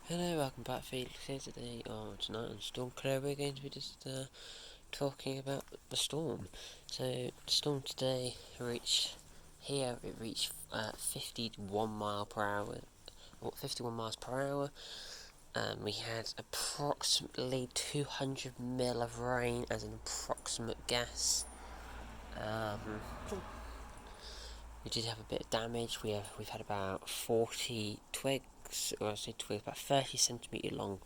Hello, welcome back, Felix here today. Tonight on Storm Clear, we're going to be just talking about the storm. So, the storm today reached 51 mile per hour, or 51 miles per hour. We had approximately 200 mil of rain as an approximate guess. We did have a bit of damage. We've had about 40 twigs, or I say twigs, about 30 centimetre long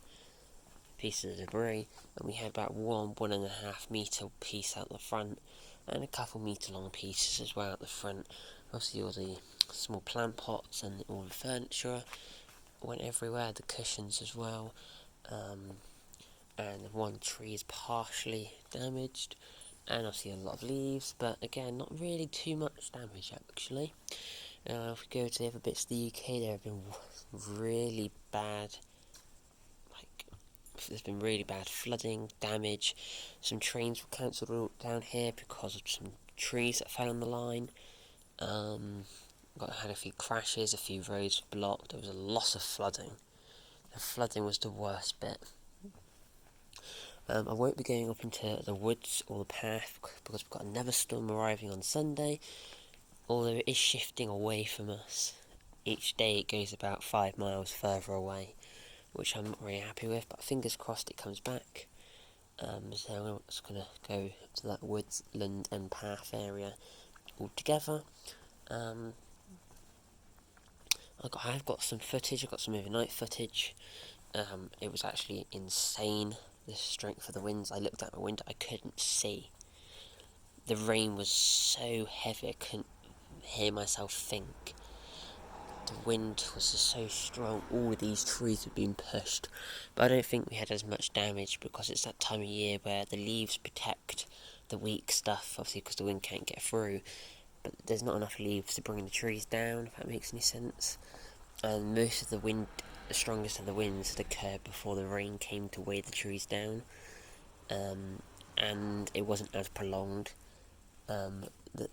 pieces of debris, and we had about 1.5 metre piece out the front, and a couple metre long pieces as well at the front. Obviously, all the small plant pots and all the furniture went everywhere, the cushions as well, and one tree is partially damaged, and obviously a lot of leaves, but again, not really too much damage actually. If we go to the other bits of the UK, there have been really bad, there's been really bad flooding, damage. Some trains were cancelled down here because of some trees that fell on the line. Had a few crashes, a few roads were blocked. There was a lot of flooding. The flooding was the worst bit. I won't be going up into the woods or the path because we've got another storm arriving on Sunday, although it is shifting away from us. Each day it goes about 5 miles further away, which I'm not really happy with, but fingers crossed it comes back. So I'm just going to go to that woodland and path area altogether. I've got some footage, I've got some overnight footage. It was actually insane, the strength of the winds. I looked out my window, I couldn't see. The rain was so heavy, I couldn't hear myself think. The wind was just so strong, all of these trees had been pushed. But I don't think we had as much damage because it's that time of year where the leaves protect the weak stuff, obviously because the wind can't get through. But there's not enough leaves to bring the trees down, if that makes any sense. And most of the wind, the strongest of the winds, had occurred before the rain came to weigh the trees down. And it wasn't as prolonged. The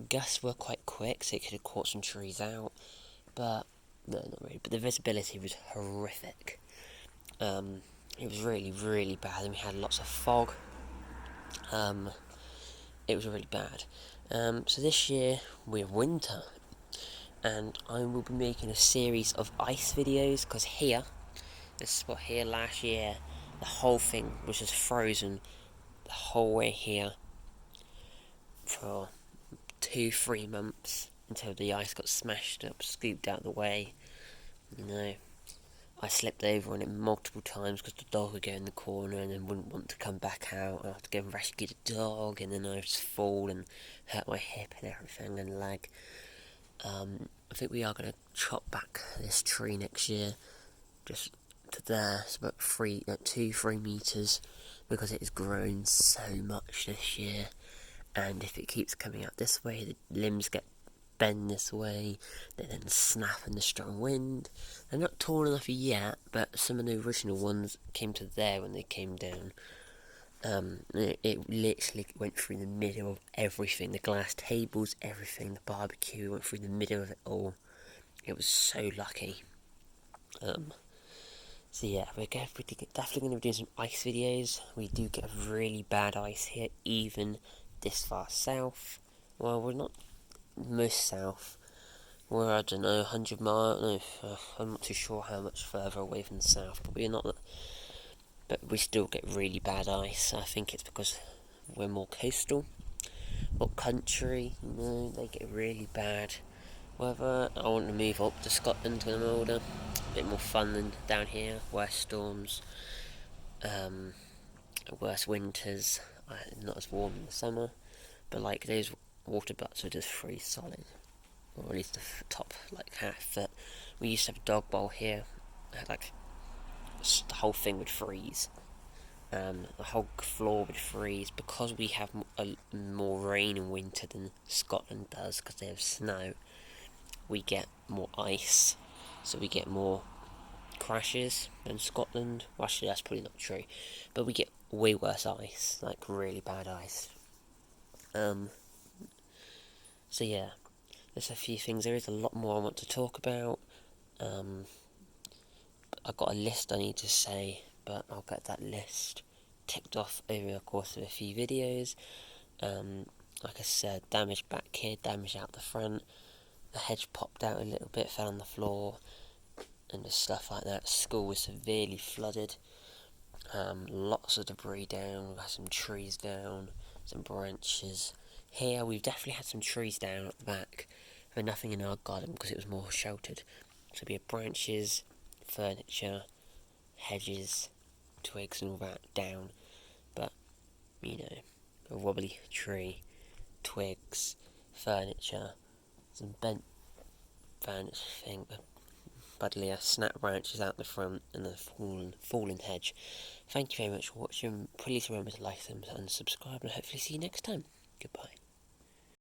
gusts were quite quick, so it could have caught some trees out. But no, not really. But the visibility was horrific. It was really, really bad, and we had lots of fog. It was really bad. So this year we have winter, and I will be making a series of ice videos because this spot here last year, the whole thing was just frozen the whole way here for 2-3 months until the ice got smashed up, scooped out of the way. I slipped over on it multiple times because the dog would go in the corner and then wouldn't want to come back out. I had to go and rescue the dog, and then I would just fall and hurt my hip and everything and leg. I think we are going to chop back this tree next year, just to there. It's about 2-3 meters because it has grown so much this year. And if it keeps coming out this way, the limbs get bend this way, they then snap in the strong wind. They're not tall enough yet, but some of the original ones came to there when they came down. It literally went through the middle of everything, the glass tables, everything, the barbecue, went through the middle of it all. It was so lucky. So yeah, we're definitely going to be doing some ice videos. We do get really bad ice here, even this far south. Well, we're not most south. We're, I don't know, 100 miles. No, I'm not too sure how much further away from the south, but we're not. But we still get really bad ice. I think it's because we're more coastal, up country. They get really bad weather. I want to move up to Scotland when I'm older. A bit more fun than down here. Worse storms, worse winters. Not as warm in the summer, but like those water butts are just freeze solid, or at least the top half foot. We used to have a dog bowl here. The whole thing would freeze. The whole floor would freeze because we have more rain in winter than Scotland does because they have snow. We get more ice, so we get more crashes than Scotland. Well, actually, that's probably not true, but we get way worse ice, like really bad ice. So yeah, there's a few things. There is a lot more I want to talk about. I've got a list I need to say, but I'll get that list ticked off over the course of a few videos. Like I said, damage back here, damage out the front. The hedge popped out a little bit, fell on the floor, and just stuff like that. School was severely flooded. Lots of debris down. We've had some trees down, some branches. Here we've definitely had some trees down at the back, but nothing in our garden because it was more sheltered. So we had branches, furniture, hedges, twigs and all that down, but, you know, a wobbly tree, twigs, furniture, some bent furniture thing, Budlier, snap branches out the front, and a fallen hedge. Thank you very much for watching. Please remember to like them and subscribe, and hopefully see you next time. Goodbye.